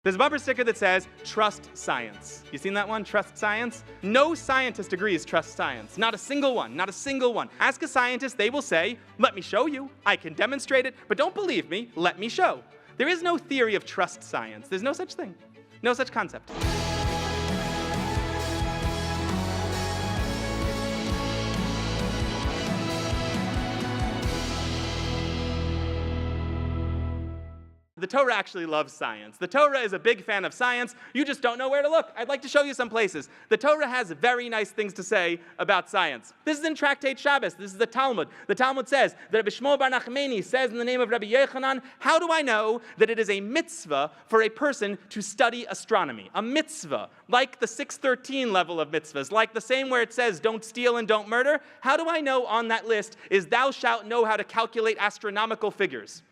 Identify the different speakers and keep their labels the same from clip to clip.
Speaker 1: There's a bumper sticker that says, trust science. You seen that one? Trust science? No scientist agrees trust science. Not a single one. Not a single one. Ask a scientist, they will say, let me show you. I can demonstrate it, but don't believe me. Let me show. There is no theory of trust science. There's no such thing. No such concept. The Torah actually loves science. The Torah is a big fan of science. You just don't know where to look. I'd like to show you some places. The Torah has very nice things to say about science. This is in Tractate Shabbos. This is the Talmud. The Talmud says that Rabbi Shmuel bar Nachmani says in the name of Rabbi Yochanan, how do I know that it is a mitzvah for a person to study astronomy? A mitzvah, like the 613 level of mitzvahs, like the same where it says don't steal and don't murder. How do I know on that list is thou shalt know how to calculate astronomical figures?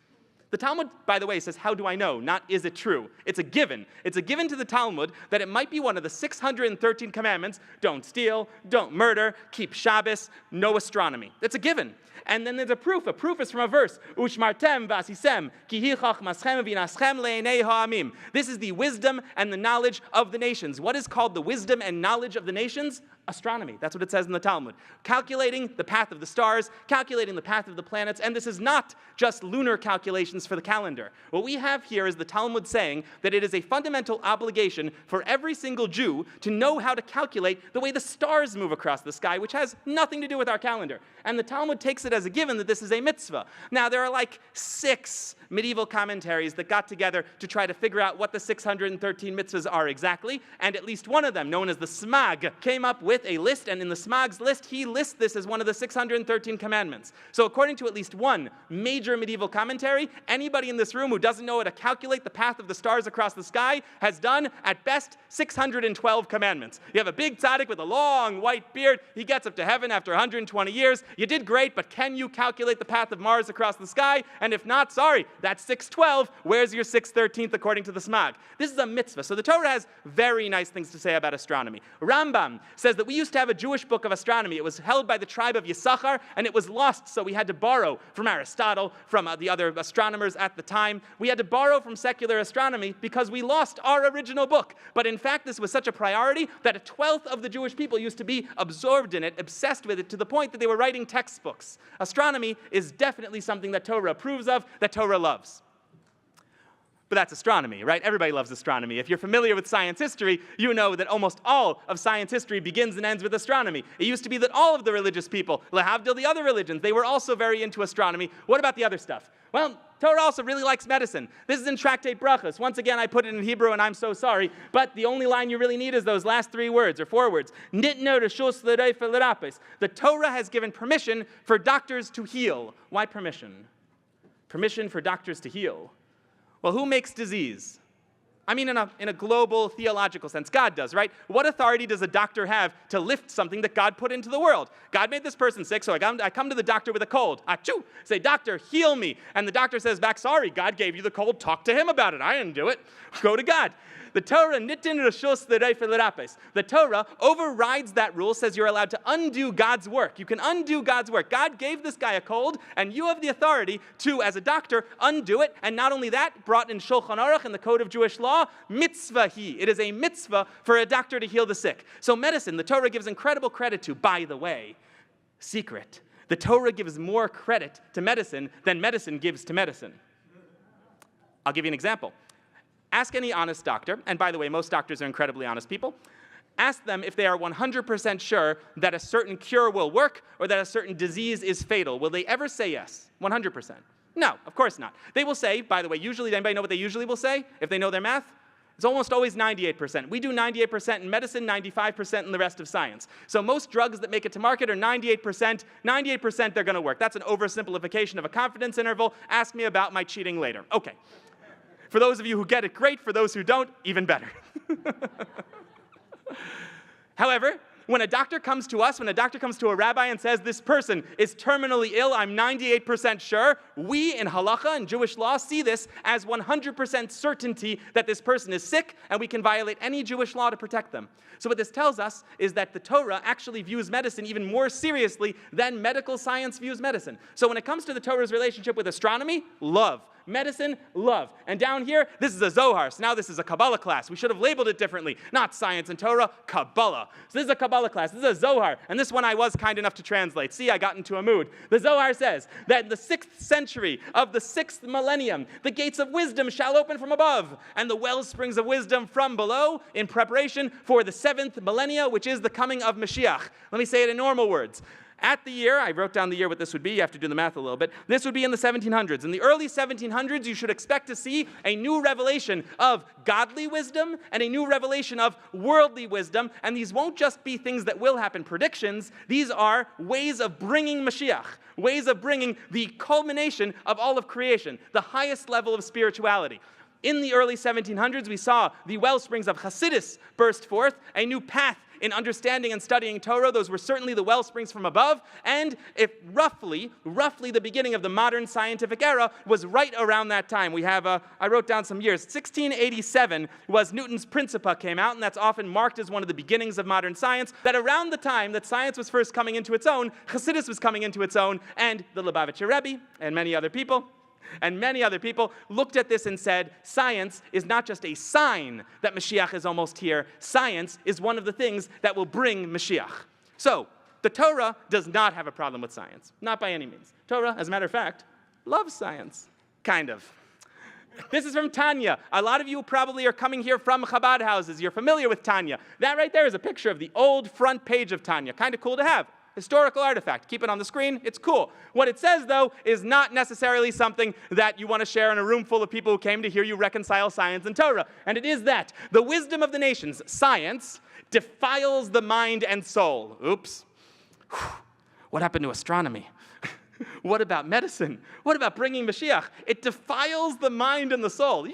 Speaker 1: The Talmud, by the way, says, how do I know? Not is it true. It's a given. It's a given to the Talmud that it might be one of the 613 commandments. Don't steal, don't murder, keep Shabbos, know astronomy. It's a given. And then there's a proof. A proof is from a verse. Ushmartem vasisem ki hi chachmaschem v'inaschem le'enei ha'amim. This is the wisdom and the knowledge of the nations. What is called the wisdom and knowledge of the nations? Astronomy. That's what it says in the Talmud. Calculating the path of the stars, calculating the path of the planets, and this is not just lunar calculations for the calendar. What we have here is the Talmud saying that it is a fundamental obligation for every single Jew to know how to calculate the way the stars move across the sky, which has nothing to do with our calendar. And the Talmud takes it as a given that this is a mitzvah. Now, there are like 6 medieval commentaries that got together to try to figure out what the 613 mitzvahs are exactly, and at least one of them, known as the Smag, came up with a list, and in the Smag's list, he lists this as one of the 613 commandments. So according to at least one major medieval commentary, anybody in this room who doesn't know how to calculate the path of the stars across the sky has done, at best, 612 commandments. You have a big tzaddik with a long white beard, he gets up to heaven after 120 years, you did great, but can you calculate the path of Mars across the sky? And if not, sorry, that's 612, where's your 613th according to the Smag? This is a mitzvah. So the Torah has very nice things to say about astronomy. Rambam says that we used to have a Jewish book of astronomy. It was held by the tribe of Yisachar, and it was lost, so we had to borrow from Aristotle, from the other astronomers at the time. We had to borrow from secular astronomy because we lost our original book. But in fact, this was such a priority that 1/12 of the Jewish people used to be absorbed in it, obsessed with it, to the point that they were writing textbooks. Astronomy is definitely something that Torah approves of, that Torah loves. But that's astronomy, right? Everybody loves astronomy. If you're familiar with science history, you know that almost all of science history begins and ends with astronomy. It used to be that all of the religious people, lehavdil the other religions, they were also very into astronomy. What about the other stuff? Well, Torah also really likes medicine. This is in Tractate Brachos. Once again, I put it in Hebrew, and I'm so sorry, but the only line you really need is those last 3 words, or 4 words. Nitno reshus l'reifah l'rapes. The Torah has given permission for doctors to heal. Why permission? Permission for doctors to heal. Well, who makes disease? I mean, in a global theological sense, God does, right? What authority does a doctor have to lift something that God put into the world? God made this person sick, so I come to the doctor with a cold. Achoo! Say, doctor, heal me. And the doctor says back, sorry, God gave you the cold. Talk to him about it. I didn't do it. Go to God. The Torah, nitin reshus l'reifah l'rapes. The Torah overrides that rule, says you're allowed to undo God's work. You can undo God's work. God gave this guy a cold, and you have the authority to, as a doctor, undo it. And not only that, brought in Shulchan Aruch, in the Code of Jewish Law, mitzvah hi. It is a mitzvah for a doctor to heal the sick. So medicine, the Torah gives incredible credit to. By the way, secret, the Torah gives more credit to medicine than medicine gives to medicine. I'll give you an example. Ask any honest doctor, and by the way, most doctors are incredibly honest people. Ask them if they are 100% sure that a certain cure will work or that a certain disease is fatal. Will they ever say yes? 100%. No, of course not. They will say, by the way, usually, does anybody know what they usually will say if they know their math? It's almost always 98%. We do 98% in medicine, 95% in the rest of science. So most drugs that make it to market are 98%. 98% they're going to work. That's an oversimplification of a confidence interval. Ask me about my cheating later. Okay. For those of you who get it, great. For those who don't, even better. However, when a doctor comes to us, when a doctor comes to a rabbi and says, this person is terminally ill, I'm 98% sure, we in halacha and Jewish law see this as 100% certainty that this person is sick, and we can violate any Jewish law to protect them. So what this tells us is that the Torah actually views medicine even more seriously than medical science views medicine. So when it comes to the Torah's relationship with astronomy, love. Medicine, love. And down here, this is a Zohar. So now this is a Kabbalah class. We should have labeled it differently. Not science and Torah, Kabbalah. So this is a Kabbalah class. This is a Zohar. And this one I was kind enough to translate. See, I got into a mood. The Zohar says that in the 6th century of the 6th millennium, the gates of wisdom shall open from above, and the well springs of wisdom from below, in preparation for the 7th millennia, which is the coming of Mashiach. Let me say it in normal words. At the year, I wrote down the year what this would be. You have to do the math a little bit. This would be in the 1700s. In the early 1700s, you should expect to see a new revelation of godly wisdom and a new revelation of worldly wisdom. And these won't just be things that will happen, predictions. These are ways of bringing Mashiach, ways of bringing the culmination of all of creation, the highest level of spirituality. In the early 1700s, we saw the well springs of Hasidus burst forth, a new path in understanding and studying Torah. Those were certainly the well springs from above. And if roughly the beginning of the modern scientific era was right around that time. We have, I wrote down some years. 1687 was Newton's Principia came out, and that's often marked as one of the beginnings of modern science. That around the time that science was first coming into its own, Hasidus was coming into its own, and the Lubavitcher Rebbe and many other people looked at this and said, science is not just a sign that Mashiach is almost here. Science is one of the things that will bring Mashiach. So, the Torah does not have a problem with science. Not by any means. Torah, as a matter of fact, loves science. Kind of. This is from Tanya. A lot of you probably are coming here from Chabad houses. You're familiar with Tanya. That right there is a picture of the old front page of Tanya. Kind of cool to have. Historical artifact. Keep it on the screen. It's cool. What it says, though, is not necessarily something that you want to share in a room full of people who came to hear you reconcile science and Torah. And it is that the wisdom of the nations, science, defiles the mind and soul. Oops. What happened to astronomy? What about medicine? What about bringing Mashiach? It defiles the mind and the soul.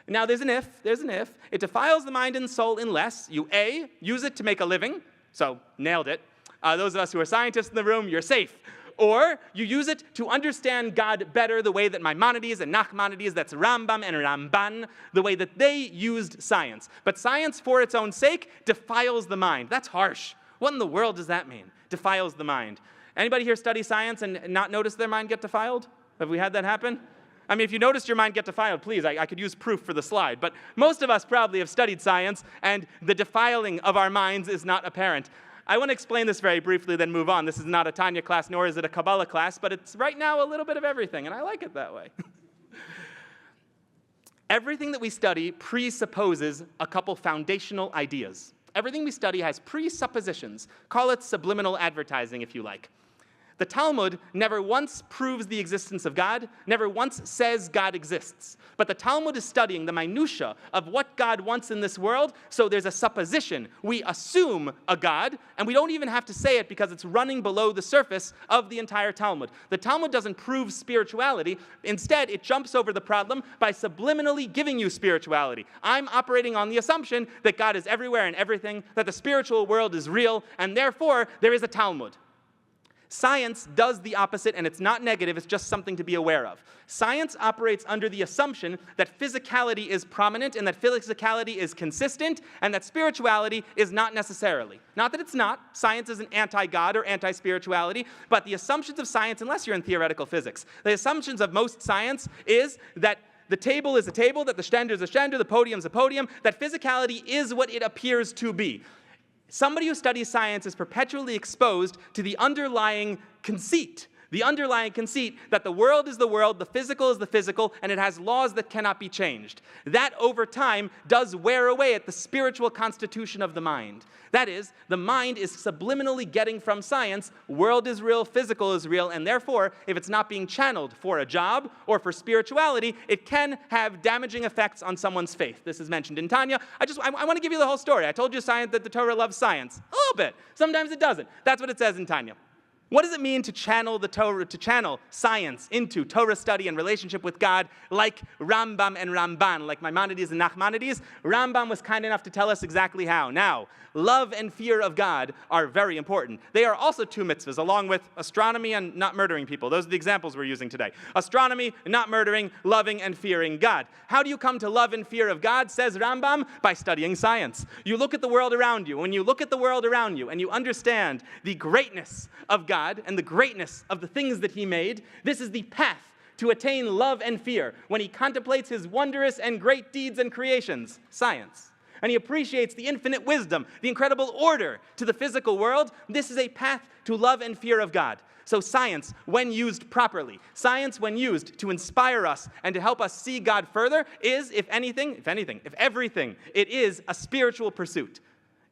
Speaker 1: Now, there's an if. It defiles the mind and soul unless you, A, use it to make a living. So, nailed it. Those of us who are scientists in the room, you're safe. Or you use it to understand God better the way that Maimonides and Nachmanides, that's Rambam and Ramban, the way that they used science. But science, for its own sake, defiles the mind. That's harsh. What in the world does that mean? Defiles the mind. Anybody here study science and not notice their mind get defiled? Have we had that happen? I mean, if you noticed your mind get defiled, please, I could use proof for the slide. But most of us probably have studied science, and the defiling of our minds is not apparent. I want to explain this very briefly, then move on. This is not a Tanya class, nor is it a Kabbalah class, but it's right now a little bit of everything, and I like it that way. Everything that we study presupposes a couple foundational ideas. Everything we study has presuppositions. Call it subliminal advertising, if you like. The Talmud never once proves the existence of God, never once says God exists. But the Talmud is studying the minutia of what God wants in this world, so there's a supposition. We assume a God, and we don't even have to say it because it's running below the surface of the entire Talmud. The Talmud doesn't prove spirituality. Instead, it jumps over the problem by subliminally giving you spirituality. I'm operating on the assumption that God is everywhere and everything, that the spiritual world is real, and therefore there is a Talmud. Science does the opposite, and it's not negative, it's just something to be aware of. Science operates under the assumption that physicality is prominent and that physicality is consistent and that spirituality is not necessarily. Not that it's not. Science isn't anti-God or anti-spirituality, but the assumptions of science, unless you're in theoretical physics, the assumptions of most science is that the table is a table, that the stender is a stender, the podium is a podium, that physicality is what it appears to be. Somebody who studies science is perpetually exposed to the underlying conceit that the world is the world, the physical is the physical, and it has laws that cannot be changed. That, over time, does wear away at the spiritual constitution of the mind. That is, the mind is subliminally getting from science, world is real, physical is real, and therefore, if it's not being channeled for a job or for spirituality, it can have damaging effects on someone's faith. This is mentioned in Tanya. I want to give you the whole story. I told you that the Torah loves science. A little bit. Sometimes it doesn't. That's what it says in Tanya. What does it mean to channel the Torah, to channel science into Torah study and relationship with God, like Rambam and Ramban, like Maimonides and Nachmanides? Rambam was kind enough to tell us exactly how. Now, love and fear of God are very important. They are also two mitzvahs, along with astronomy and not murdering people. Those are the examples we're using today. Astronomy, not murdering, loving and fearing God. How do you come to love and fear of God, says Rambam? By studying science. You look at the world around you. When you look at the world around you and you understand the greatness of God and the greatness of the things that He made, this is the path to attain love and fear when he contemplates his wondrous and great deeds and creations, science. And he appreciates the infinite wisdom, the incredible order to the physical world. This is a path to love and fear of God. So science, when used properly, science when used to inspire us and to help us see God further is, if everything, it is a spiritual pursuit.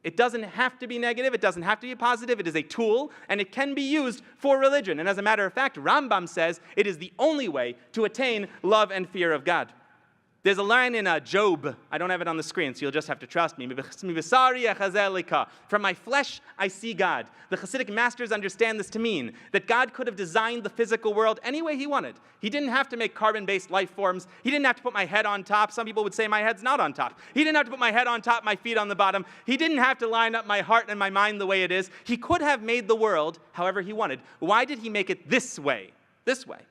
Speaker 1: It doesn't have to be negative, it doesn't have to be positive, it is a tool, and it can be used for religion. And as a matter of fact, Rambam says it is the only way to attain love and fear of God. There's a line in Job, I don't have it on the screen, so you'll just have to trust me. From my flesh, I see God. The Hasidic masters understand this to mean that God could have designed the physical world any way he wanted. He didn't have to make carbon-based life forms. He didn't have to put my head on top. Some people would say my head's not on top. He didn't have to put my head on top, my feet on the bottom. He didn't have to line up my heart and my mind the way it is. He could have made the world however he wanted. Why did he make it this way? This way.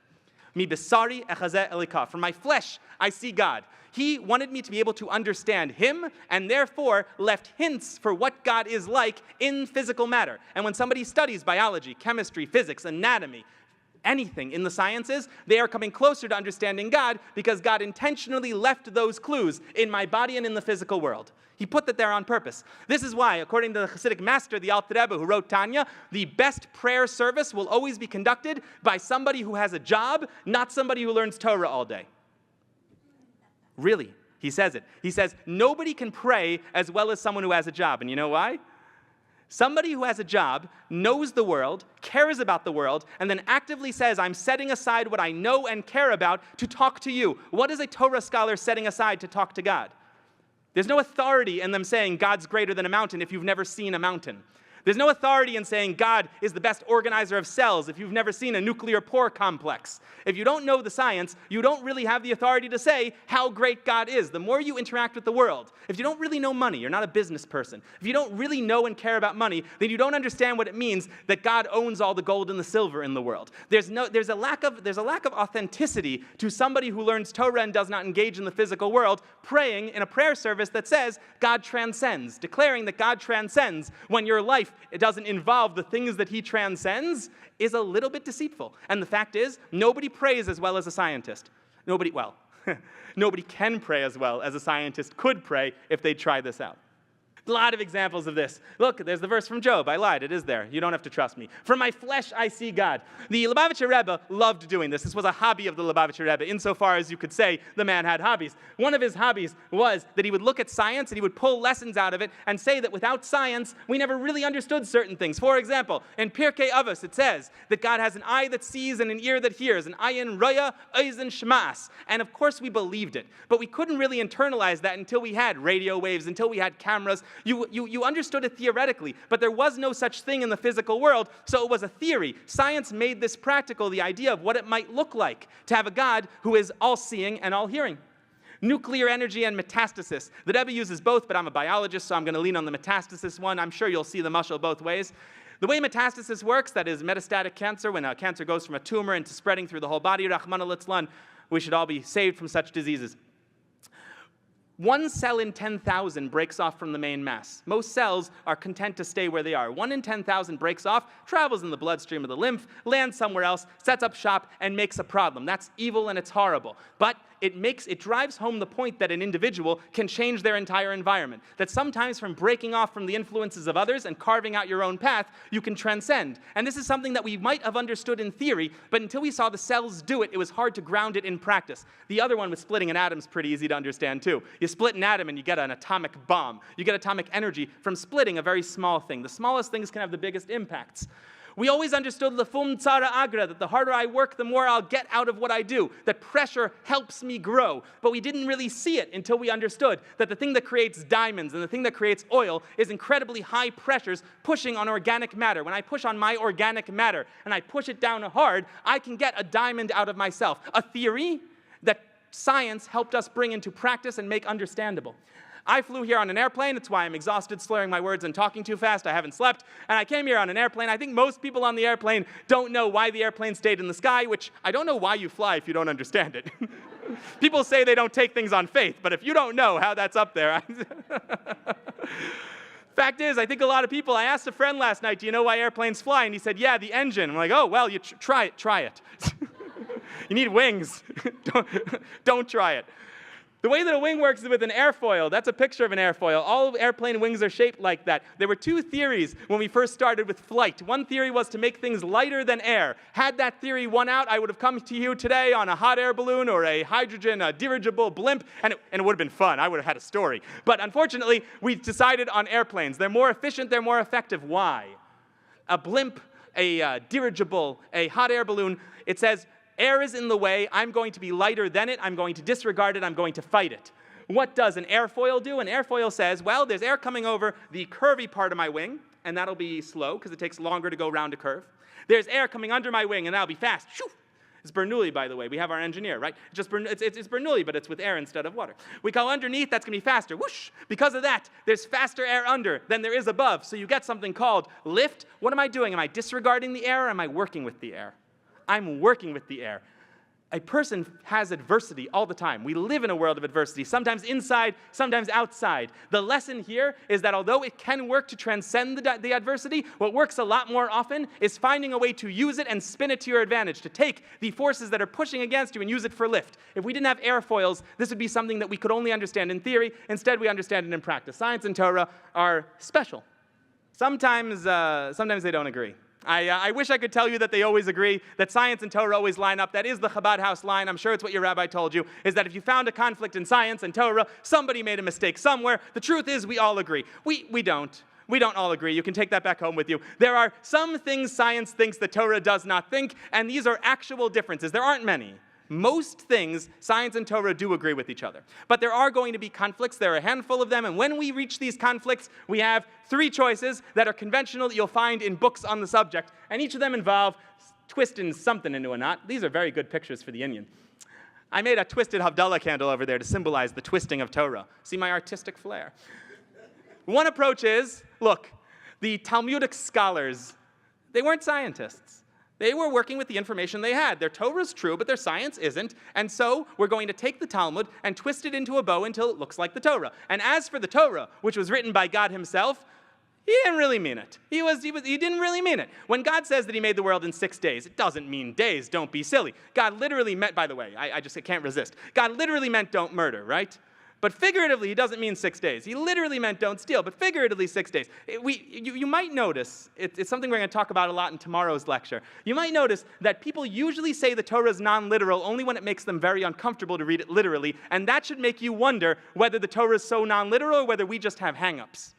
Speaker 1: Mi besari echazeh elika. From my flesh, I see God. He wanted me to be able to understand him and therefore left hints for what God is like in physical matter. And when somebody studies biology, chemistry, physics, anatomy, anything in the sciences, they are coming closer to understanding God because God intentionally left those clues in my body and in the physical world. He put that there on purpose. This is why, according to the Hasidic master, the Alter Rebbe, who wrote Tanya, the best prayer service will always be conducted by somebody who has a job, not somebody who learns Torah all day. Really, he says it. He says, nobody can pray as well as someone who has a job. And you know why? Somebody who has a job, knows the world, cares about the world, and then actively says, I'm setting aside what I know and care about to talk to you. What is a Torah scholar setting aside to talk to God? There's no authority in them saying God's greater than a mountain if you've never seen a mountain. There's no authority in saying God is the best organizer of cells if you've never seen a nuclear pore complex. If you don't know the science, you don't really have the authority to say how great God is. The more you interact with the world, if you don't really know money, you're not a business person. If you don't really know and care about money, then you don't understand what it means that God owns all the gold and the silver in the world. There's a lack of authenticity to somebody who learns Torah and does not engage in the physical world, praying in a prayer service that says God transcends, declaring that God transcends when your life it doesn't involve the things that he transcends is a little bit deceitful. And the fact is, nobody prays as well as a scientist. Nobody can pray as well as a scientist could pray if they try this out. A lot of examples of this. Look, there's the verse from Job. I lied. It is there. You don't have to trust me. From my flesh, I see God. The Lubavitcher Rebbe loved doing this. This was a hobby of the Lubavitcher Rebbe, insofar as you could say the man had hobbies. One of his hobbies was that he would look at science and he would pull lessons out of it and say that without science, we never really understood certain things. For example, in Pirkei Avos, it says that God has an eye that sees and an ear that hears, an ayin roya, oizen shmas. And of course, we believed it. But we couldn't really internalize that until we had radio waves, until we had cameras. You understood it theoretically, but there was no such thing in the physical world, so it was a theory. Science made this practical, the idea of what it might look like to have a God who is all-seeing and all-hearing. Nuclear energy and metastasis. The Rebbe uses both, but I'm a biologist, so I'm going to lean on the metastasis one. I'm sure you'll see the mashal both ways. The way metastasis works, that is metastatic cancer, when a cancer goes from a tumor into spreading through the whole body, Rahman al-Litzlan, we should all be saved from such diseases. 1 cell in 10,000 breaks off from the main mass. Most cells are content to stay where they are. 1 in 10,000 breaks off, travels in the bloodstream of the lymph, lands somewhere else, sets up shop, and makes a problem. That's evil and it's horrible. But it drives home the point that an individual can change their entire environment. That sometimes from breaking off from the influences of others and carving out your own path, you can transcend. And this is something that we might have understood in theory, but until we saw the cells do it, it was hard to ground it in practice. The other one with splitting an atom is pretty easy to understand too. You split an atom and you get an atomic bomb. You get atomic energy from splitting a very small thing. The smallest things can have the biggest impacts. We always understood lefum tzara agra, that the harder I work, the more I'll get out of what I do, that pressure helps me grow. But we didn't really see it until we understood that the thing that creates diamonds and the thing that creates oil is incredibly high pressures pushing on organic matter. When I push on my organic matter and I push it down hard, I can get a diamond out of myself. A theory that science helped us bring into practice and make understandable. I flew here on an airplane. That's why I'm exhausted, slurring my words and talking too fast. I haven't slept. And I came here on an airplane. I think most people on the airplane don't know why the airplane stayed in the sky, which I don't know why you fly if you don't understand it. People say they don't take things on faith, but if you don't know how that's up there... Fact is, I think a lot of people, I asked a friend last night, do you know why airplanes fly? And he said, yeah, the engine. I'm like, oh, well, try it. You need wings. Don't try it. The way that a wing works is with an airfoil. That's a picture of an airfoil. All airplane wings are shaped like that. There were two theories when we first started with flight. One theory was to make things lighter than air. Had that theory won out, I would have come to you today on a hot air balloon or a hydrogen dirigible blimp, and it would have been fun. I would have had a story. But unfortunately, we decided on airplanes. They're more efficient, they're more effective. Why? A blimp, a dirigible, a hot air balloon, it says, air is in the way, I'm going to be lighter than it, I'm going to disregard it, I'm going to fight it. What does an airfoil do? An airfoil says, well, there's air coming over the curvy part of my wing, and that'll be slow because it takes longer to go around a curve. There's air coming under my wing, and that'll be fast. Shoo! It's Bernoulli, by the way. We have our engineer, right? It's Bernoulli, but it's with air instead of water. We go underneath, that's going to be faster. Whoosh! Because of that, there's faster air under than there is above, so you get something called lift. What am I doing? Am I disregarding the air, or am I working with the air? I'm working with the air. A person has adversity all the time. We live in a world of adversity, sometimes inside, sometimes outside. The lesson here is that although it can work to transcend the adversity, what works a lot more often is finding a way to use it and spin it to your advantage, to take the forces that are pushing against you and use it for lift. If we didn't have airfoils, this would be something that we could only understand in theory. Instead, we understand it in practice. Science and Torah are special. Sometimes they don't agree. I wish I could tell you that they always agree, that science and Torah always line up. That is the Chabad house line. I'm sure it's what your rabbi told you, is that if you found a conflict in science and Torah, somebody made a mistake somewhere. The truth is we all agree. We don't. We don't all agree. You can take that back home with you. There are some things science thinks that Torah does not think, and these are actual differences. There aren't many. Most things, science and Torah do agree with each other. But there are going to be conflicts. There are a handful of them. And when we reach these conflicts, we have three choices that are conventional that you'll find in books on the subject. And each of them involve twisting something into a knot. These are very good pictures for the Inyan. I made a twisted Havdalah candle over there to symbolize the twisting of Torah. See my artistic flair? One approach is, look, the Talmudic scholars, they weren't scientists. They were working with the information they had. Their Torah is true, but their science isn't. And so we're going to take the Talmud and twist it into a bow until it looks like the Torah. And as for the Torah, which was written by God himself, he didn't really mean it. He didn't really mean it. When God says that he made the world in 6 days, it doesn't mean days. Don't be silly. God literally meant, by the way, I can't resist. God literally meant don't murder, right? But figuratively, he doesn't mean 6 days. He literally meant don't steal, but figuratively 6 days. You might notice, it's something we're going to talk about a lot in tomorrow's lecture. You might notice that people usually say the Torah is non-literal only when it makes them very uncomfortable to read it literally, and that should make you wonder whether the Torah is so non-literal or whether we just have hang-ups.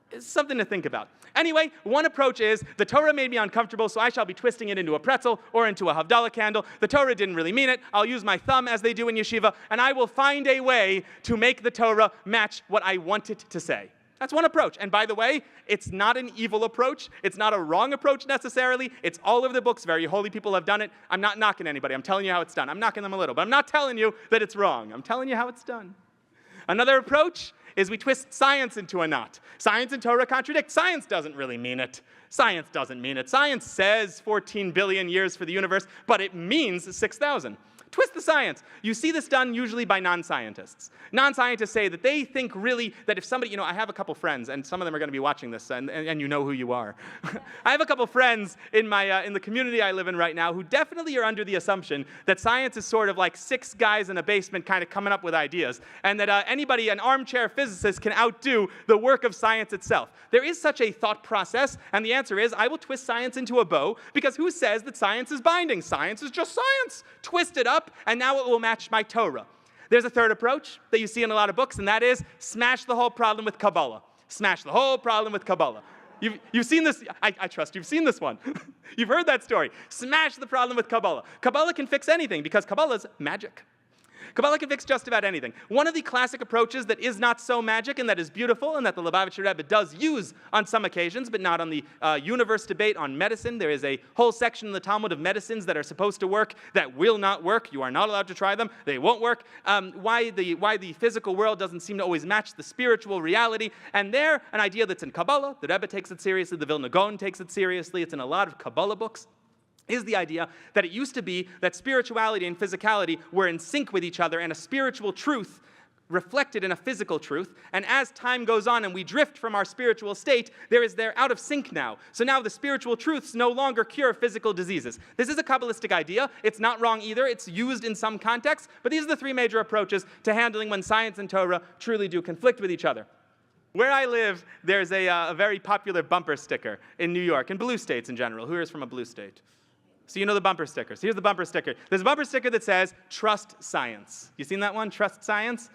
Speaker 1: It's something to think about. Anyway, one approach is, the Torah made me uncomfortable, so I shall be twisting it into a pretzel or into a Havdalah candle. The Torah didn't really mean it. I'll use my thumb as they do in yeshiva, and I will find a way to make the Torah match what I want it to say. That's one approach. And by the way, it's not an evil approach. It's not a wrong approach necessarily. It's all over the books. Very holy people have done it. I'm not knocking anybody. I'm telling you how it's done. I'm knocking them a little, but I'm not telling you that it's wrong. I'm telling you how it's done. Another approach is we twist science into a knot. Science and Torah contradict. Science doesn't really mean it. Science doesn't mean it. Science says 14 billion years for the universe, but it means 6,000. Twist the science. You see this done usually by non-scientists. Non-scientists say that they think really that if somebody, I have a couple friends, and some of them are going to be watching this, and you know who you are. I have a couple friends in the community I live in right now who definitely are under the assumption that science is sort of like 6 guys in a basement kind of coming up with ideas, and that an armchair physicist, can outdo the work of science itself. There is such a thought process, and the answer is, I will twist science into a bow, because who says that science is binding? Science is just science. Twist it up, and now it will match my Torah. There's a third approach that you see in a lot of books, and that is smash the whole problem with Kabbalah. Smash the whole problem with Kabbalah. You've seen this. I trust you've seen this one. You've heard that story. Smash the problem with Kabbalah. Kabbalah can fix anything because Kabbalah is magic. Kabbalah can fix just about anything. One of the classic approaches that is not so magic and that is beautiful and that the Lubavitcher Rebbe does use on some occasions, but not on the universe debate on medicine. There is a whole section in the Talmud of medicines that are supposed to work that will not work. You are not allowed to try them. They won't work. Why the physical world doesn't seem to always match the spiritual reality. And there, an idea that's in Kabbalah, the Rebbe takes it seriously, the Vilna Gaon takes it seriously. It's in a lot of Kabbalah books. Is the idea that it used to be that spirituality and physicality were in sync with each other, and a spiritual truth reflected in a physical truth, and as time goes on and we drift from our spiritual state, they're out of sync now. So now the spiritual truths no longer cure physical diseases. This is a Kabbalistic idea. It's not wrong either. It's used in some contexts, but these are the three major approaches to handling when science and Torah truly do conflict with each other. Where I live, there's a very popular bumper sticker in New York, and blue states in general. Who here is from a blue state? So you know the bumper stickers. Here's the bumper sticker. There's a bumper sticker that says, "Trust science." You seen that one? Trust science?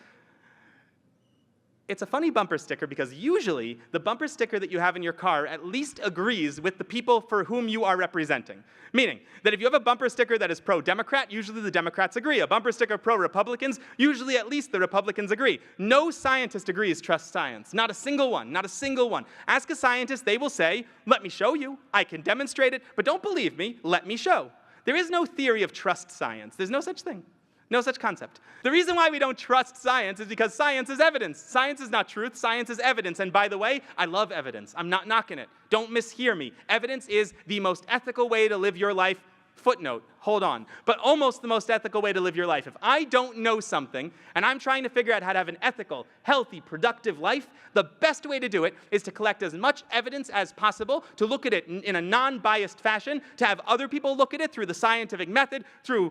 Speaker 1: It's a funny bumper sticker because usually the bumper sticker that you have in your car at least agrees with the people for whom you are representing. Meaning that if you have a bumper sticker that is pro-Democrat, usually the Democrats agree. A bumper sticker pro-Republicans, usually at least the Republicans agree. No scientist agrees trust science. Not a single one. Not a single one. Ask a scientist, they will say, "Let me show you. I can demonstrate it, but don't believe me. Let me show." There is no theory of trust science. There's no such thing. No such concept. The reason why we don't trust science is because science is evidence. Science is not truth. Science is evidence. And by the way, I love evidence. I'm not knocking it. Don't mishear me. Evidence is the most ethical way to live your life. Footnote, hold on. But almost the most ethical way to live your life. If I don't know something and I'm trying to figure out how to have an ethical, healthy, productive life, the best way to do it is to collect as much evidence as possible, to look at it in a non-biased fashion, to have other people look at it through the scientific method, through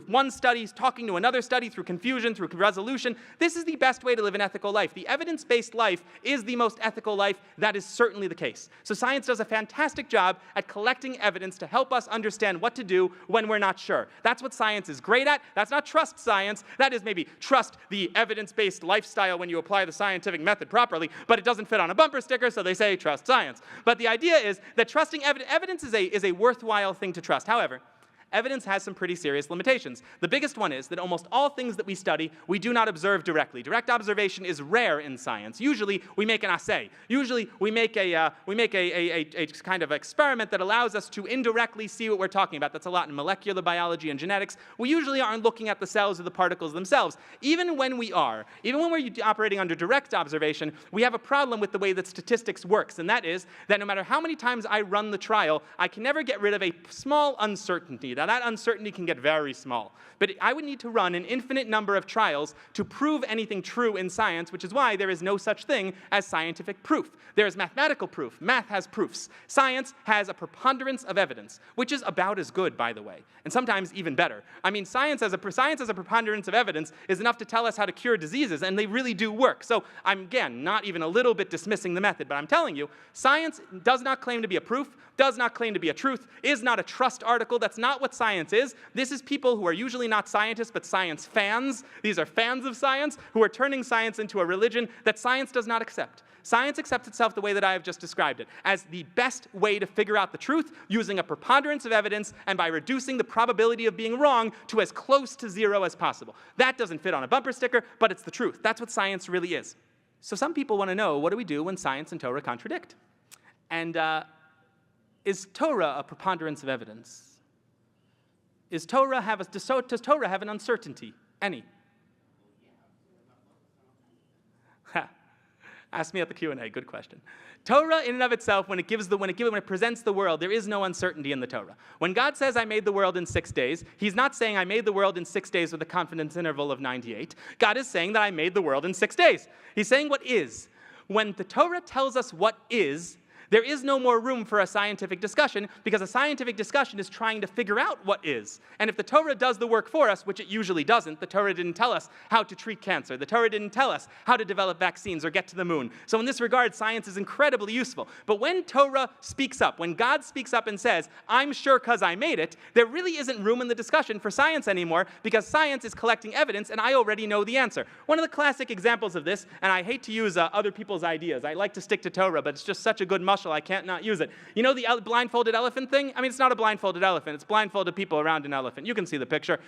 Speaker 1: one study talking to another study, through confusion, through resolution. This is the best way to live an ethical life. The evidence-based life is the most ethical life. That is certainly the case. So science does a fantastic job at collecting evidence to help us understand what to do when we're not sure. That's what science is great at. That's not trust science. That is maybe trust the evidence-based lifestyle when you apply the scientific method properly, but it doesn't fit on a bumper sticker, so they say trust science. But the idea is that trusting evidence is a worthwhile thing to trust. However, evidence has some pretty serious limitations. The biggest one is that almost all things that we study, we do not observe directly. Direct observation is rare in science. Usually, we make an assay. Usually, we make a kind of experiment that allows us to indirectly see what we're talking about. That's a lot in molecular biology and genetics. We usually aren't looking at the cells or the particles themselves. Even when we're operating under direct observation, we have a problem with the way that statistics works, and that is that no matter how many times I run the trial, I can never get rid of a small uncertainty. Now, that uncertainty can get very small. But I would need to run an infinite number of trials to prove anything true in science, which is why there is no such thing as scientific proof. There is mathematical proof. Math has proofs. Science has a preponderance of evidence, which is about as good, by the way, and sometimes even better. I mean, science as a preponderance of evidence is enough to tell us how to cure diseases, and they really do work. So I'm, again, not even a little bit dismissing the method, but I'm telling you, science does not claim to be a proof, does not claim to be a truth, is not a trust article. That's not what science is. This is people who are usually not scientists, but science fans. These are fans of science who are turning science into a religion that science does not accept. Science accepts itself the way that I have just described it, as the best way to figure out the truth using a preponderance of evidence and by reducing the probability of being wrong to as close to zero as possible. That doesn't fit on a bumper sticker, but it's the truth. That's what science really is. So some people want to know, what do we do when science and Torah contradict? And is Torah a preponderance of evidence? Does Torah have an uncertainty? Any? Ask me at the Q&A. Good question. Torah, in and of itself, when it presents the world, there is no uncertainty in the Torah. When God says, "I made the world in 6 days," He's not saying, "I made the world in 6 days with a confidence interval of 98." God is saying that I made the world in 6 days. He's saying what is. When the Torah tells us what is, there is no more room for a scientific discussion, because a scientific discussion is trying to figure out what is. And if the Torah does the work for us, which it usually doesn't, the Torah didn't tell us how to treat cancer. The Torah didn't tell us how to develop vaccines or get to the moon. So in this regard, science is incredibly useful. But when Torah speaks up, when God speaks up and says, "I'm sure because I made it," there really isn't room in the discussion for science anymore, because science is collecting evidence and I already know the answer. One of the classic examples of this, and I hate to use other people's ideas. I like to stick to Torah, but it's just such a good muscle, I can't not use it. You know the blindfolded elephant thing? I mean, it's not a blindfolded elephant. It's blindfolded people around an elephant. You can see the picture.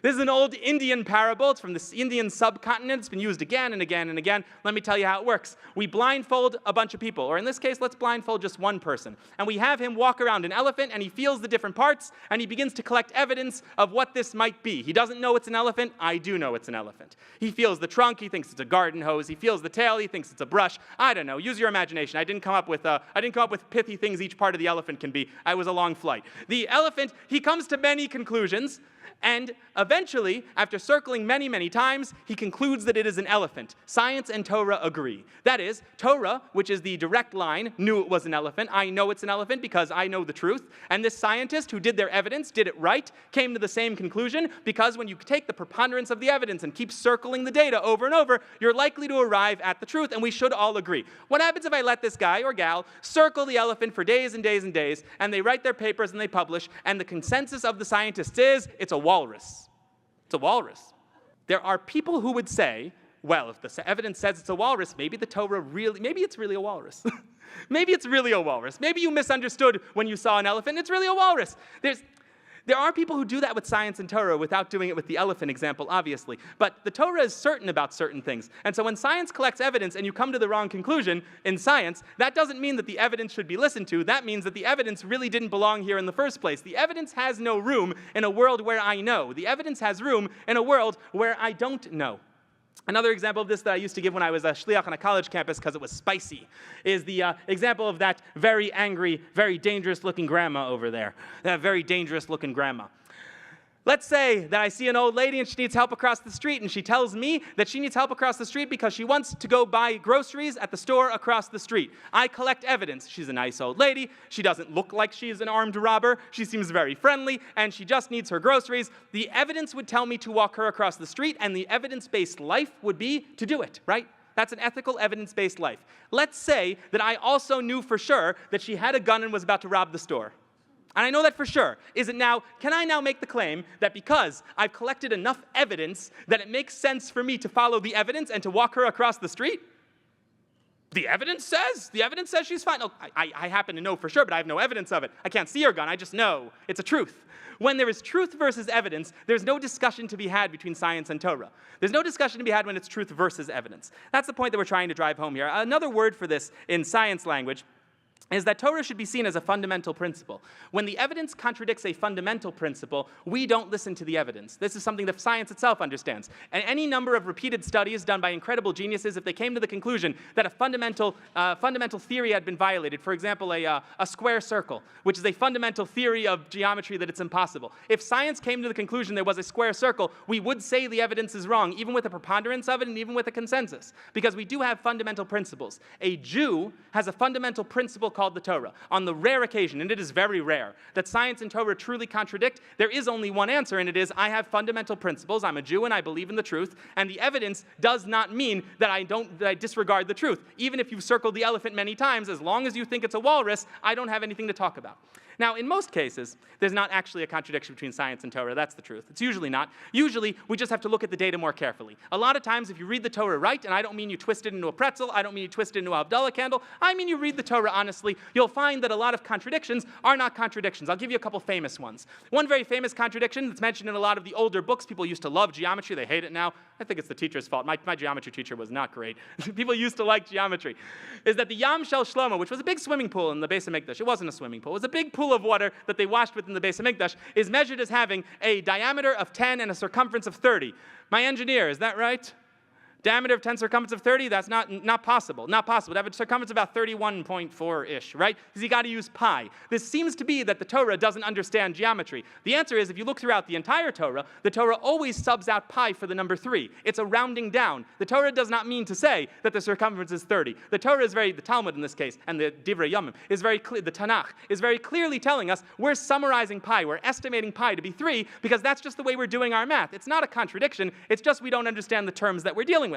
Speaker 1: This is an old Indian parable. It's from the Indian subcontinent. It's been used again and again and again. Let me tell you how it works. We blindfold a bunch of people, or in this case, let's blindfold just one person. And we have him walk around an elephant, and he feels the different parts, and he begins to collect evidence of what this might be. He doesn't know it's an elephant. I do know it's an elephant. He feels the trunk. He thinks it's a garden hose. He feels the tail. He thinks it's a brush. I don't know. Use your imagination. I didn't come up with pithy things each part of the elephant can be. I was a long flight. The elephant, he comes to many conclusions. And eventually, after circling many, many times, he concludes that it is an elephant. Science and Torah agree. That is, Torah, which is the direct line, knew it was an elephant. I know it's an elephant because I know the truth. And this scientist who did their evidence, did it right, came to the same conclusion because when you take the preponderance of the evidence and keep circling the data over and over, you're likely to arrive at the truth, and we should all agree. What happens if I let this guy or gal circle the elephant for days and days and days, and they write their papers and they publish, and the consensus of the scientists is it's a walrus. It's a walrus. There are people who would say, well, if the evidence says it's a walrus, maybe the Torah maybe it's really a walrus. Maybe it's really a walrus. Maybe you misunderstood when you saw an elephant. It's really a walrus. There are people who do that with science and Torah without doing it with the elephant example, obviously. But the Torah is certain about certain things. And so when science collects evidence and you come to the wrong conclusion in science, that doesn't mean that the evidence should be listened to. That means that the evidence really didn't belong here in the first place. The evidence has no room in a world where I know. The evidence has room in a world where I don't know. Another example of this that I used to give when I was a shliach on a college campus because it was spicy is the example of that very angry, very dangerous-looking grandma over there. That very dangerous-looking grandma. Let's say that I see an old lady and she needs help across the street, and she tells me that she needs help across the street because she wants to go buy groceries at the store across the street. I collect evidence. She's a nice old lady. She doesn't look like she's an armed robber. She seems very friendly, and she just needs her groceries. The evidence would tell me to walk her across the street, and the evidence-based life would be to do it, right? That's an ethical, evidence-based life. Let's say that I also knew for sure that she had a gun and was about to rob the store. And I know that for sure. Can I now make the claim that because I've collected enough evidence that it makes sense for me to follow the evidence and to walk her across the street? The evidence says she's fine. Oh, I happen to know for sure, but I have no evidence of it. I can't see her gun, I just know. It's a truth. When there is truth versus evidence, there's no discussion to be had between science and Torah. There's no discussion to be had when it's truth versus evidence. That's the point that we're trying to drive home here. Another word for this in science language is that Torah should be seen as a fundamental principle. When the evidence contradicts a fundamental principle, we don't listen to the evidence. This is something that science itself understands. And any number of repeated studies done by incredible geniuses, if they came to the conclusion that a fundamental theory had been violated, for example, a square circle, which is a fundamental theory of geometry that it's impossible. If science came to the conclusion there was a square circle, we would say the evidence is wrong, even with a preponderance of it and even with a consensus, because we do have fundamental principles. A Jew has a fundamental principle called the Torah. On the rare occasion, and it is very rare, that science and Torah truly contradict, there is only one answer, and it is, I have fundamental principles, I'm a Jew and I believe in the truth, and the evidence does not mean that I disregard the truth. Even if you've circled the elephant many times, as long as you think it's a walrus, I don't have anything to talk about. Now, in most cases, there's not actually a contradiction between science and Torah. That's the truth. It's usually not. Usually, we just have to look at the data more carefully. A lot of times, if you read the Torah right, and I don't mean you twist it into a pretzel, I don't mean you twist it into a Havdalah candle, I mean you read the Torah honestly, you'll find that a lot of contradictions are not contradictions. I'll give you a couple famous ones. One very famous contradiction that's mentioned in a lot of the older books, people used to love geometry, they hate it now. I think it's the teacher's fault. My geometry teacher was not great. People used to like geometry. Is that the Yam Shel Shlomo, which was a big swimming pool in the Beis HaMikdash, it wasn't a swimming pool, it was a big pool of water that they washed with in the Beis HaMikdash, is measured as having a diameter of 10 and a circumference of 30. My engineer, is that right? Diameter of 10, circumference of 30, that's not possible. Not possible. To have a circumference about 31.4-ish, right? Because you got to use pi. This seems to be that the Torah doesn't understand geometry. The answer is, if you look throughout the entire Torah, the Torah always subs out pi for the number 3. It's a rounding down. The Torah does not mean to say that the circumference is 30. The Torah is the Talmud in this case, and the Divrei Yamim is very clear, the Tanakh is very clearly telling us we're summarizing pi, we're estimating pi to be 3, because that's just the way we're doing our math. It's not a contradiction, it's just we don't understand the terms that we're dealing with.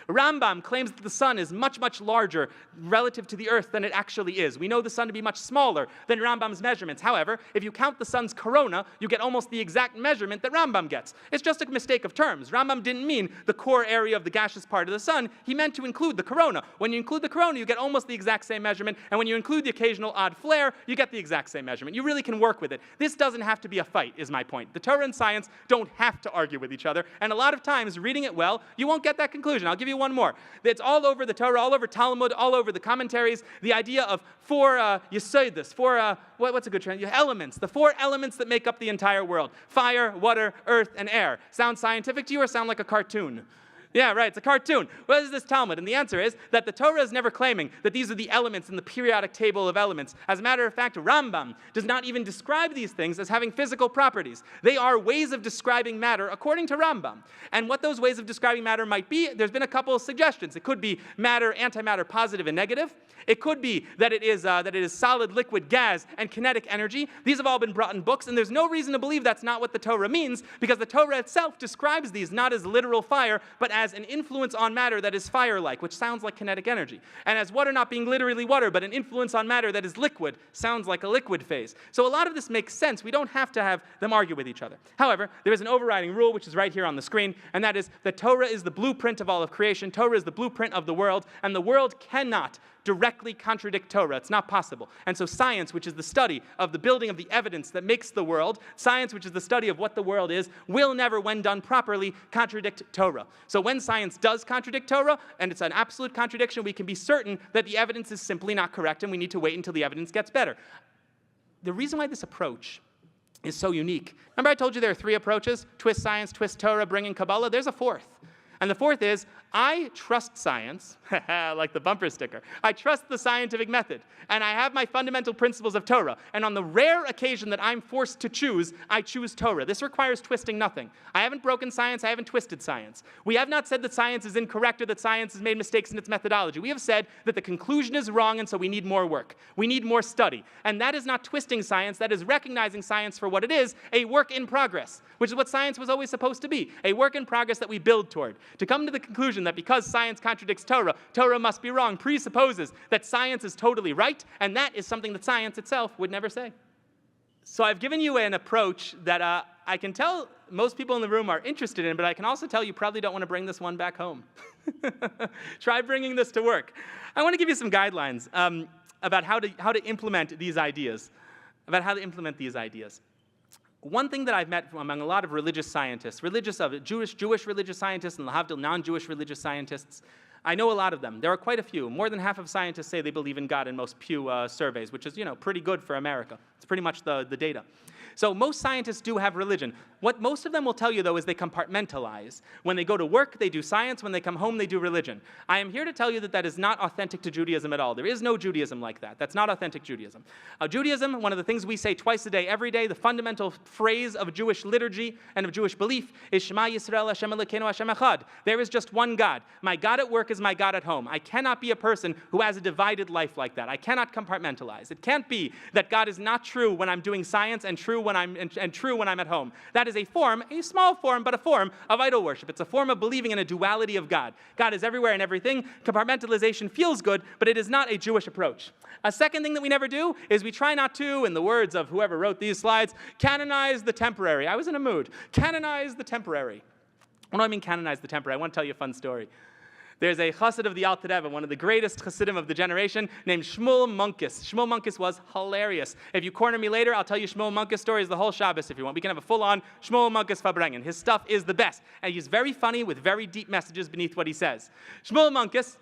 Speaker 1: Rambam claims that the sun is much, much larger relative to the earth than it actually is. We know the sun to be much smaller than Rambam's measurements. However, if you count the sun's corona, you get almost the exact measurement that Rambam gets. It's just a mistake of terms. Rambam didn't mean the core area of the gaseous part of the sun. He meant to include the corona. When you include the corona, you get almost the exact same measurement. And when you include the occasional odd flare, you get the exact same measurement. You really can work with it. This doesn't have to be a fight, is my point. The Torah and science don't have to argue with each other. And a lot of times, reading it well, you won't get that conclusion. I'll give you one more. It's all over the Torah, all over Talmud, all over the commentaries, the idea of four yesodis, what's a good translation? Elements, the 4 elements that make up the entire world. Fire, water, earth, and air. Sound scientific to you or sound like a cartoon? Yeah, right, it's a cartoon. What is this Talmud? And the answer is that the Torah is never claiming that these are the elements in the periodic table of elements. As a matter of fact, Rambam does not even describe these things as having physical properties. They are ways of describing matter according to Rambam. And what those ways of describing matter might be, there's been a couple of suggestions. It could be matter, antimatter, positive and negative. It could be that it is solid, liquid, gas, and kinetic energy. These have all been brought in books, and there's no reason to believe that's not what the Torah means, because the Torah itself describes these not as literal fire, but as an influence on matter that is fire-like, which sounds like kinetic energy. And as water not being literally water, but an influence on matter that is liquid, sounds like a liquid phase. So a lot of this makes sense. We don't have to have them argue with each other. However, there is an overriding rule, which is right here on the screen, and that is that Torah is the blueprint of all of creation. Torah is the blueprint of the world, and the world cannot directly contradict Torah. It's not possible. And so science, which is the study of the building of the evidence that makes the world, science, which is the study of what the world is, will never, when done properly, contradict Torah. So when science does contradict Torah, and it's an absolute contradiction, we can be certain that the evidence is simply not correct, and we need to wait until the evidence gets better. The reason why this approach is so unique, remember I told you there are 3 approaches? Twist science, twist Torah, bring in Kabbalah. There's a 4th. And the 4th is, I trust science, like the bumper sticker. I trust the scientific method, and I have my fundamental principles of Torah. And on the rare occasion that I'm forced to choose, I choose Torah. This requires twisting nothing. I haven't broken science. I haven't twisted science. We have not said that science is incorrect or that science has made mistakes in its methodology. We have said that the conclusion is wrong, and so we need more work. We need more study. And that is not twisting science. That is recognizing science for what it is, a work in progress, which is what science was always supposed to be, a work in progress that we build toward. To come to the conclusion that because science contradicts Torah, Torah must be wrong, presupposes that science is totally right, and that is something that science itself would never say. So I've given you an approach that I can tell most people in the room are interested in, but I can also tell you probably don't want to bring this one back home. Try bringing this to work. I want to give you some guidelines about how to implement these ideas, One thing that I've met among a lot of religious scientists, Jewish religious scientists and lahavdil non-Jewish religious scientists, I know a lot of them. There are quite a few. More than half of scientists say they believe in God in most Pew surveys, which is, pretty good for America. It's pretty much the data. So most scientists do have religion. What most of them will tell you, though, is they compartmentalize. When they go to work, they do science. When they come home, they do religion. I am here to tell you that that is not authentic to Judaism at all. There is no Judaism like that. That's not authentic Judaism. Judaism, one of the things we say twice a day, every day, the fundamental phrase of Jewish liturgy and of Jewish belief is Shema Yisrael Hashem Elokeinu Hashem Echad. There is just one God. My God at work is my God at home. I cannot be a person who has a divided life like that. I cannot compartmentalize. It can't be that God is not true when I'm doing science and true when I'm at home. That is a form, a small form, but a form of idol worship. It's a form of believing in a duality of God. God is everywhere and everything. Compartmentalization feels good, but it is not a Jewish approach. A second thing that we never do is we try not to, in the words of whoever wrote these slides, canonize the temporary. I was in a mood. Canonize the temporary. What do I mean canonize the temporary? I want to tell you a fun story. There's a chassid of the Alter Rebbe, one of the greatest chassidim of the generation, named Shmuel Munkes. Shmuel Munkes was hilarious. If you corner me later, I'll tell you Shmuel Munkes stories the whole Shabbos if you want. We can have a full-on Shmuel Munkes Farbrengen. His stuff is the best. And he's very funny with very deep messages beneath what he says. Shmuel Munkes,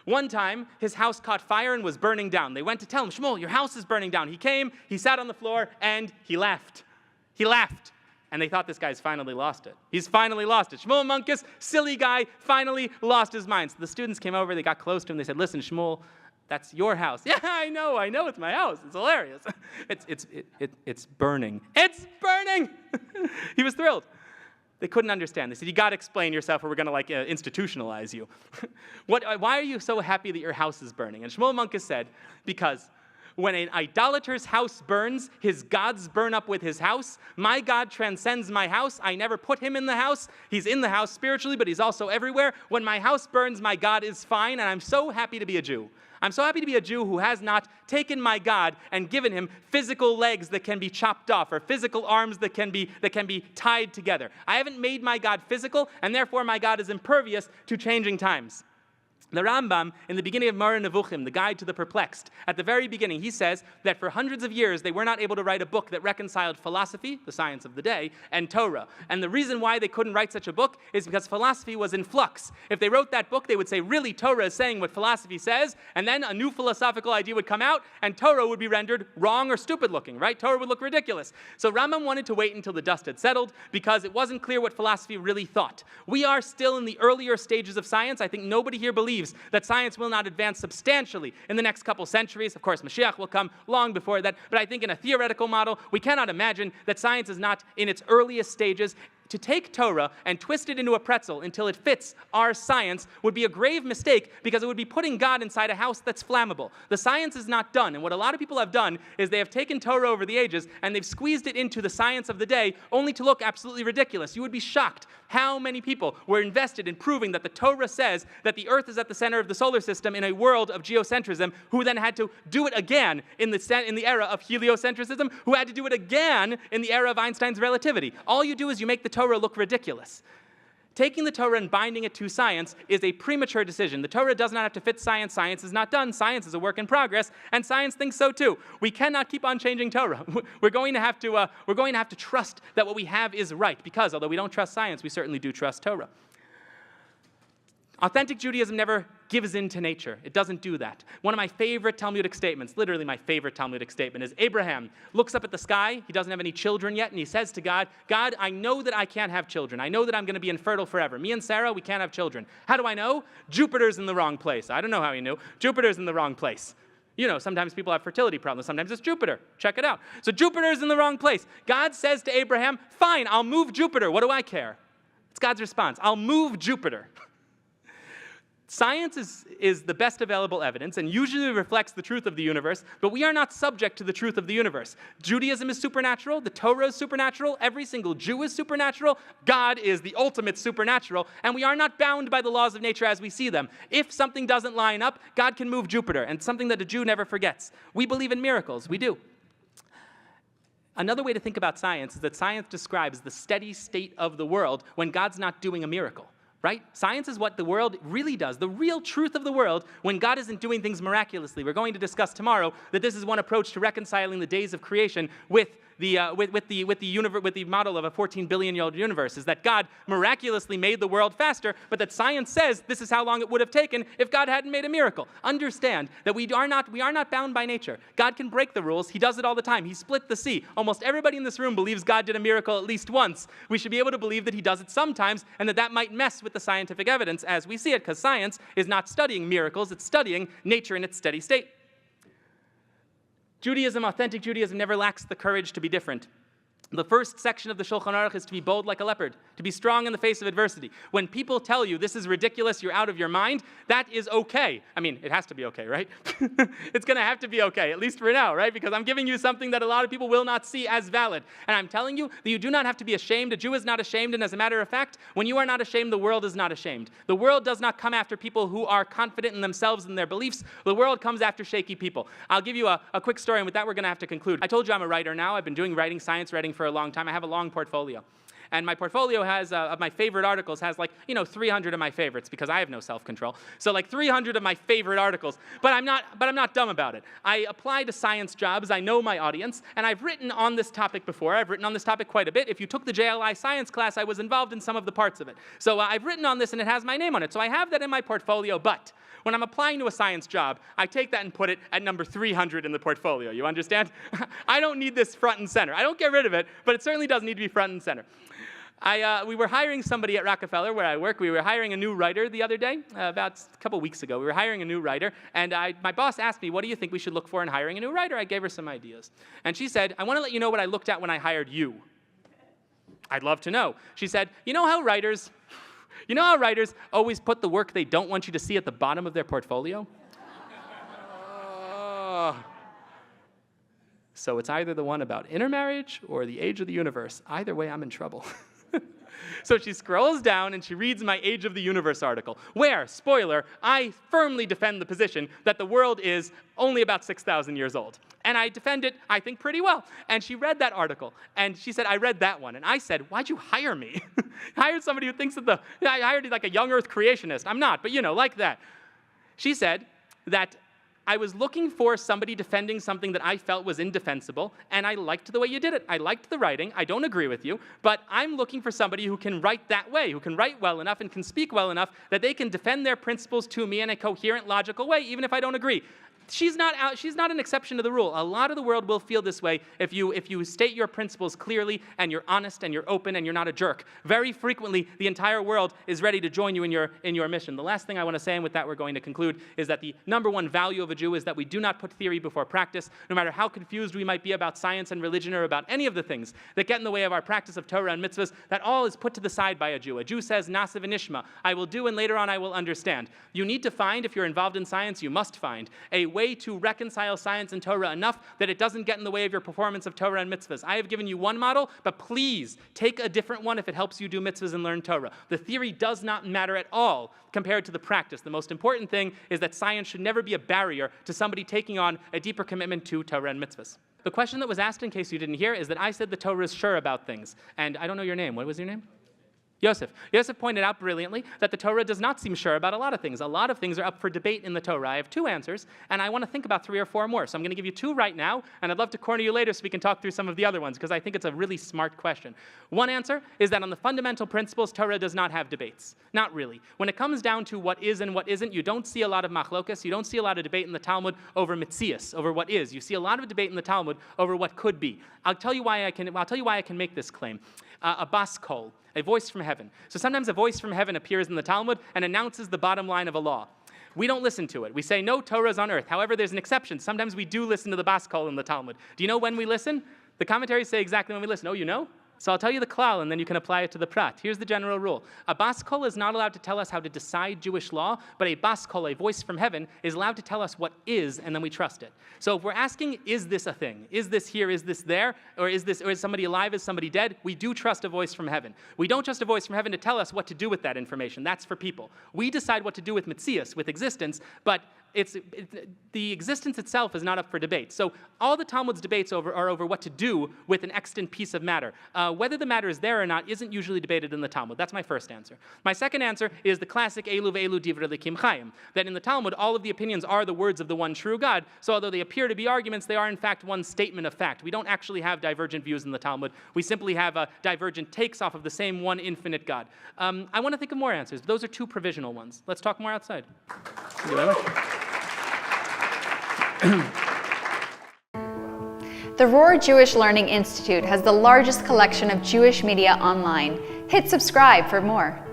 Speaker 1: one time, his house caught fire and was burning down. They went to tell him, Shmuel, your house is burning down. He came, he sat on the floor, and he laughed. He laughed. And they thought this guy's finally lost it. He's finally lost it. Shmuel Munkes, silly guy, finally lost his mind. So the students came over, they got close to him, they said, listen, Shmuel, that's your house. Yeah, I know, it's my house. It's hilarious. It's burning. It's burning! He was thrilled. They couldn't understand. They said, you got to explain yourself or we're going to institutionalize you. Why are you so happy that your house is burning? And Shmuel Munkes said, because when an idolater's house burns, his gods burn up with his house. My God transcends my house. I never put him in the house. He's in the house spiritually, but he's also everywhere. When my house burns, my God is fine, and I'm so happy to be a Jew. I'm so happy to be a Jew who has not taken my God and given him physical legs that can be chopped off or physical arms that can be tied together. I haven't made my God physical, and therefore my God is impervious to changing times. The Rambam, in the beginning of Moreh Nevuchim, the Guide to the Perplexed, at the very beginning, he says that for hundreds of years, they were not able to write a book that reconciled philosophy, the science of the day, and Torah. And the reason why they couldn't write such a book is because philosophy was in flux. If they wrote that book, they would say, really, Torah is saying what philosophy says, and then a new philosophical idea would come out, and Torah would be rendered wrong or stupid looking, right? Torah would look ridiculous. So Rambam wanted to wait until the dust had settled because it wasn't clear what philosophy really thought. We are still in the earlier stages of science. I think nobody here believes that science will not advance substantially in the next couple centuries. Of course, Mashiach will come long before that, but I think in a theoretical model, we cannot imagine that science is not in its earliest stages. To take Torah and twist it into a pretzel until it fits our science would be a grave mistake because it would be putting God inside a house that's flammable. The science is not done, and what a lot of people have done is they have taken Torah over the ages and they've squeezed it into the science of the day only to look absolutely ridiculous. You would be shocked how many people were invested in proving that the Torah says that the Earth is at the center of the solar system in a world of geocentrism, who then had to do it again in the era of heliocentrism, who had to do it again in the era of Einstein's relativity. All you do is you make the Torah look ridiculous. Taking the Torah and binding it to science is a premature decision. The Torah does not have to fit science. Science is not done. Science is a work in progress, and science thinks so too. We cannot keep on changing Torah. We're going to have to trust that what we have is right, because although we don't trust science, we certainly do trust Torah. Authentic Judaism never gives in to nature. It doesn't do that. One of my favorite Talmudic statements, literally my favorite Talmudic statement, is Abraham looks up at the sky. He doesn't have any children yet, and he says to God, God, I know that I can't have children. I know that I'm going to be infertile forever. Me and Sarah, we can't have children. How do I know? Jupiter's in the wrong place. I don't know how he knew. Jupiter's in the wrong place. You know, sometimes people have fertility problems. Sometimes it's Jupiter. Check it out. So Jupiter's in the wrong place. God says to Abraham, fine, I'll move Jupiter. What do I care? It's God's response. I'll move Jupiter. Science is the best available evidence and usually reflects the truth of the universe, but we are not subject to the truth of the universe. Judaism is supernatural, the Torah is supernatural, every single Jew is supernatural, God is the ultimate supernatural, and we are not bound by the laws of nature as we see them. If something doesn't line up, God can move Jupiter, and something that a Jew never forgets. We believe in miracles, we do. Another way to think about science is that science describes the steady state of the world when God's not doing a miracle. Right? Science is what the world really does, the real truth of the world when God isn't doing things miraculously. We're going to discuss tomorrow that this is one approach to reconciling the days of creation with the model of a 14 billion-year-old universe, is that God miraculously made the world faster, but that science says this is how long it would have taken if God hadn't made a miracle. Understand that we are not bound by nature. God can break the rules. He does it all the time. He split the sea. Almost everybody in this room believes God did a miracle at least once. We should be able to believe that he does it sometimes, and that might mess with the scientific evidence as we see it, because science is not studying miracles, it's studying nature in its steady state. Judaism, authentic Judaism, never lacks the courage to be different. The first section of the Shulchan Aruch is to be bold like a leopard, to be strong in the face of adversity. When people tell you this is ridiculous, you're out of your mind, that is okay. I mean, it has to be okay, right? It's going to have to be okay, at least for now, right? Because I'm giving you something that a lot of people will not see as valid. And I'm telling you that you do not have to be ashamed. A Jew is not ashamed, and as a matter of fact, when you are not ashamed, the world is not ashamed. The world does not come after people who are confident in themselves and their beliefs. The world comes after shaky people. I'll give you a quick story, and with that, we're going to have to conclude. I told you I'm a writer now. I've been doing science writing for a long time. I have a long portfolio. And my portfolio has, of my favorite articles, has 300 of my favorites, because I have no self-control. So 300 of my favorite articles. But I'm not dumb about it. I apply to science jobs. I know my audience. And I've written on this topic before. I've written on this topic quite a bit. If you took the JLI science class, I was involved in some of the parts of it. So I've written on this, and it has my name on it. So I have that in my portfolio. But when I'm applying to a science job, I take that and put it at number 300 in the portfolio. You understand? I don't need this front and center. I don't get rid of it, but it certainly does need to be front and center. We were hiring somebody at Rockefeller, where I work. We were hiring a new writer the other day, about a couple weeks ago. We were hiring a new writer, and my boss asked me, what do you think we should look for in hiring a new writer? I gave her some ideas. And she said, I want to let you know what I looked at when I hired you. I'd love to know. She said, you know how writers always put the work they don't want you to see at the bottom of their portfolio? So it's either the one about intermarriage or the age of the universe. Either way, I'm in trouble. So she scrolls down and she reads my Age of the Universe article, where, spoiler, I firmly defend the position that the world is only about 6,000 years old. And I defend it, I think, pretty well. And she read that article, and she said, I read that one. And I said, why'd you hire me? I hired somebody who thinks that I hired like a young earth creationist. I'm not, but like that. She said that I was looking for somebody defending something that I felt was indefensible, and I liked the way you did it. I liked the writing. I don't agree with you, but I'm looking for somebody who can write that way, who can write well enough and can speak well enough that they can defend their principles to me in a coherent, logical way, even if I don't agree. She's not an exception to the rule. A lot of the world will feel this way if you state your principles clearly and you're honest and you're open and you're not a jerk. Very frequently, the entire world is ready to join you in your mission. The last thing I want to say, and with that we're going to conclude, is that the number one value of a Jew is that we do not put theory before practice. No matter how confused we might be about science and religion or about any of the things that get in the way of our practice of Torah and mitzvahs, that all is put to the side by a Jew. A Jew says, Nasa v'nishma, I will do and later on I will understand. You need to find, if you're involved in science, you must find a way to reconcile science and Torah enough that it doesn't get in the way of your performance of Torah and mitzvahs. I have given you one model, but please take a different one if it helps you do mitzvahs and learn Torah. The theory does not matter at all compared to the practice. The most important thing is that science should never be a barrier to somebody taking on a deeper commitment to Torah and mitzvahs. The question that was asked, in case you didn't hear, is that I said the Torah is sure about things. And I don't know your name. What was your name? Yosef. Yosef pointed out brilliantly that the Torah does not seem sure about a lot of things. A lot of things are up for debate in the Torah. I have two answers, and I want to think about 3 or 4 more. So I'm going to give you 2 right now, and I'd love to corner you later so we can talk through some of the other ones, because I think it's a really smart question. One answer is that on the fundamental principles, Torah does not have debates. Not really. When it comes down to what is and what isn't, you don't see a lot of machlokas. You don't see a lot of debate in the Talmud over mitzias, over what is. You see a lot of debate in the Talmud over what could be. I'll tell you why I can make this claim. A bas kol, a voice from heaven. So sometimes a voice from heaven appears in the Talmud and announces the bottom line of a law. We don't listen to it. We say, no Torah is on earth. However, there's an exception. Sometimes we do listen to the bas kol in the Talmud. Do you know when we listen? The commentaries say exactly when we listen. Oh, you know? So I'll tell you the klal, and then you can apply it to the prat. Here's the general rule. A bas kol is not allowed to tell us how to decide Jewish law, but a bas kol, a voice from heaven, is allowed to tell us what is, and then we trust it. So if we're asking, is this a thing? Is this here? Is this there? Or is somebody alive? Is somebody dead? We do trust a voice from heaven. We don't trust a voice from heaven to tell us what to do with that information. That's for people. We decide what to do with mitzias, with existence, but the existence itself is not up for debate. So all the Talmud's debates are over what to do with an extant piece of matter. Whether the matter is there or not isn't usually debated in the Talmud. That's my first answer. My second answer is the classic Elu ve'elu divrei Elokim chayim, that in the Talmud, all of the opinions are the words of the one true God. So although they appear to be arguments, they are in fact one statement of fact. We don't actually have divergent views in the Talmud. We simply have divergent takes off of the same one infinite God. I want to think of more answers. Those are 2 provisional ones. Let's talk more outside. Thank you very much.
Speaker 2: The Rohr Jewish Learning Institute has the largest collection of Jewish media online. Hit subscribe for more.